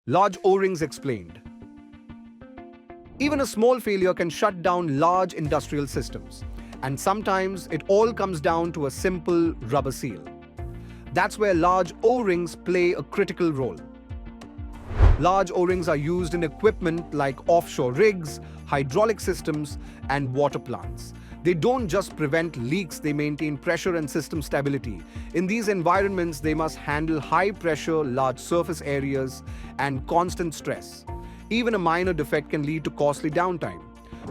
Large O-rings explained. Even a small failure can shut down large industrial systems, and sometimes it all comes down to a simple rubber seal. That's where large O-rings play a critical role. Large O-rings are used in equipment like offshore rigs, hydraulic systems, and water plants. They don't just prevent leaks, they maintain pressure and system stability. In these environments, they must handle high pressure, large surface areas, and constant stress. Even a minor defect can lead to costly downtime.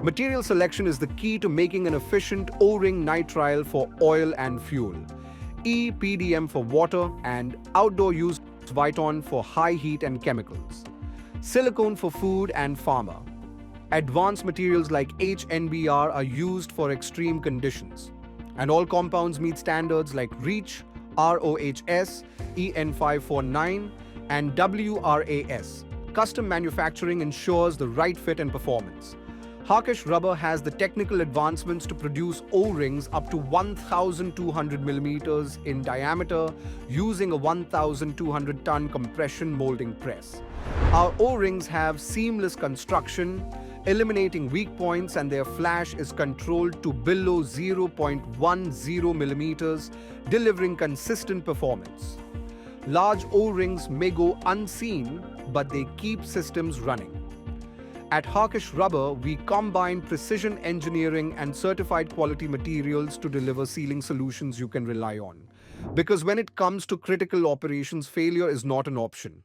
Material selection is the key to making an efficient O-ring nitrile for oil and fuel, EPDM for water, and outdoor use Viton for high heat and chemicals, silicone for food and pharma. Advanced materials like HNBR are used for extreme conditions, and all compounds meet standards like REACH, ROHS, EN549, and WRAS. Custom manufacturing ensures the right fit and performance. Harkesh Rubber has the technical advancements to produce O-rings up to 1,200 millimeters in diameter using a 1,200-ton compression molding press. Our O-rings have seamless construction, eliminating weak points, and their flash is controlled to below 0.10 millimeters, delivering consistent performance. Large O-rings may go unseen, but they keep systems running. At Harkesh Rubber, we combine precision engineering and certified quality materials to deliver sealing solutions you can rely on. Because when it comes to critical operations, failure is not an option.